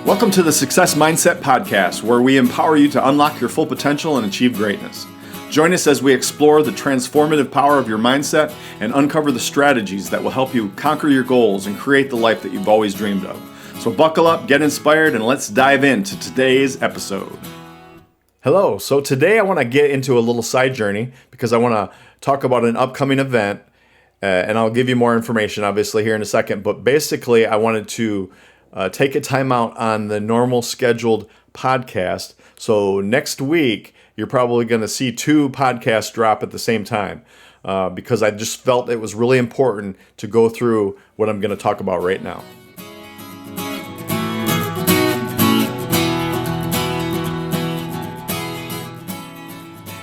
Welcome to the Success Mindset Podcast, where we empower you to unlock your full potential and achieve greatness. Join us as we explore the transformative power of your mindset and uncover the strategies that will help you conquer your goals and create the life that you've always dreamed of. So buckle up, get inspired, and let's dive into today's episode. Hello. So today I want to get into a little side journey because I want to talk about an upcoming event, and I'll give you more information obviously here in a second. But basically I wanted to take a time out on the normal scheduled podcast. So next week, you're probably going to see 2 podcasts drop at the same time because I just felt it was really important to go through what I'm going to talk about right now.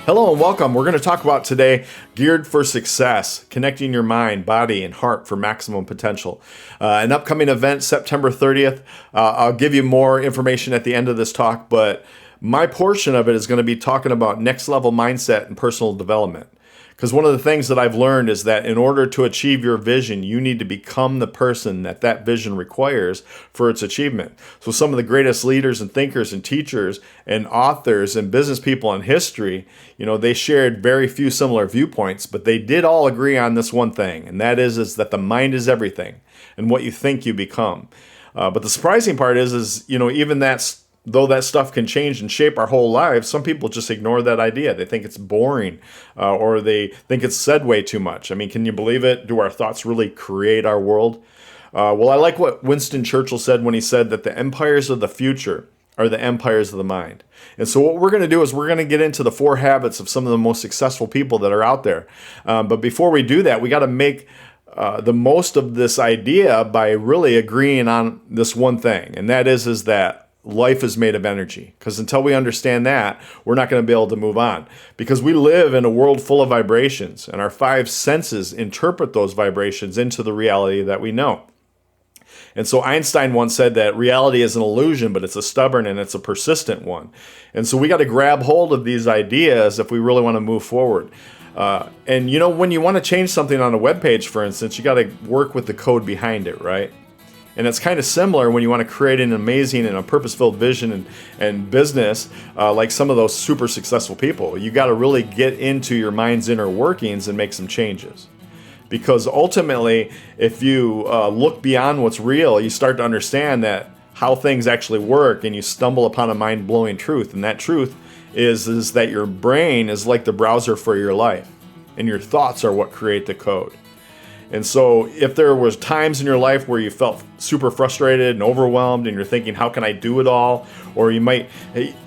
Hello and welcome. We're going to talk about today Geared for Success, connecting your mind, body, and heart for maximum potential. An upcoming event, September 30th. I'll give you more information at the end of this talk, but my portion of it is going to be talking about next level mindset and personal development. Because one of the things that I've learned is that in order to achieve your vision, you need to become the person that vision requires for its achievement. So some of the greatest leaders and thinkers and teachers and authors and business people in history, they shared very few similar viewpoints, but they did all agree on this one thing, and that is that the mind is everything and what you think you become. But the surprising part is even though that stuff can change and shape our whole lives, some people just ignore that idea. They think it's boring or they think it's said way too much. I mean, can you believe it? Do our thoughts really create our world? Well, I like what Winston Churchill said when he said that the empires of the future are the empires of the mind. And so what we're going to do is we're going to get into the 4 habits of some of the most successful people that are out there. But before we do that, we got to make the most of this idea by really agreeing on this one thing. And that is that life is made of energy, because until we understand that, we're not going to be able to move on, because we live in a world full of vibrations and our 5 senses interpret those vibrations into the reality that we know. And so Einstein once said that reality is an illusion, but it's a stubborn and it's a persistent one. And so we got to grab hold of these ideas if we really want to move forward. And when you want to change something on a web page, for instance, you got to work with the code behind it, right? And it's kind of similar when you want to create an amazing and a purpose-filled vision and business like some of those super successful people. You got to really get into your mind's inner workings and make some changes. Because ultimately, if you look beyond what's real, you start to understand that how things actually work, and you stumble upon a mind-blowing truth. And that truth is that your brain is like the browser for your life, and your thoughts are what create the code. And so if there was times in your life where you felt super frustrated and overwhelmed and you're thinking, how can I do it all? Or you might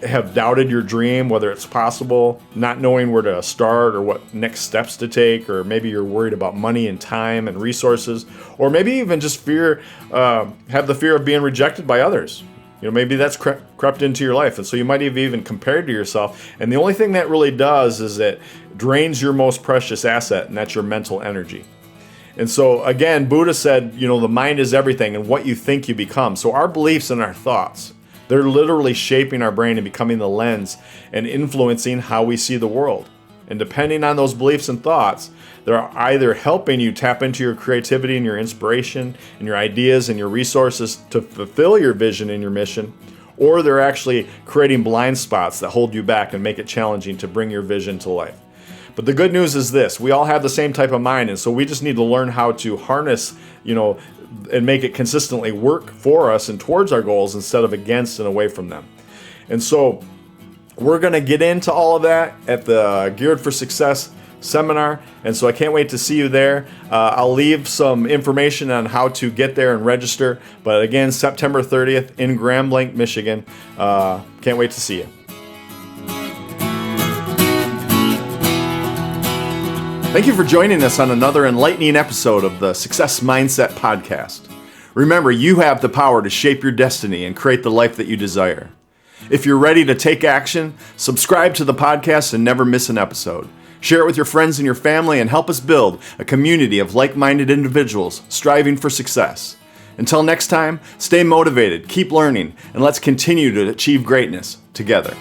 have doubted your dream, whether it's possible, not knowing where to start or what next steps to take, or maybe you're worried about money and time and resources, or maybe even just have the fear of being rejected by others. Maybe that's crept into your life. And so you might have even compared to yourself. And the only thing that really does is it drains your most precious asset, and that's your mental energy. And so, again, Buddha said, the mind is everything and what you think you become. So our beliefs and our thoughts, they're literally shaping our brain and becoming the lens and influencing how we see the world. And depending on those beliefs and thoughts, they're either helping you tap into your creativity and your inspiration and your ideas and your resources to fulfill your vision and your mission, or they're actually creating blind spots that hold you back and make it challenging to bring your vision to life. But the good news is this: we all have the same type of mind, and so we just need to learn how to harness, and make it consistently work for us and towards our goals instead of against and away from them. And so we're going to get into all of that at the Geared for Success seminar, and so I can't wait to see you there. I'll leave some information on how to get there and register, but again, September 30th in Grand Blanc, Michigan. Can't wait to see you. Thank you for joining us on another enlightening episode of the Success Mindset Podcast. Remember, you have the power to shape your destiny and create the life that you desire. If you're ready to take action, subscribe to the podcast and never miss an episode. Share it with your friends and your family and help us build a community of like-minded individuals striving for success. Until next time, stay motivated, keep learning, and let's continue to achieve greatness together.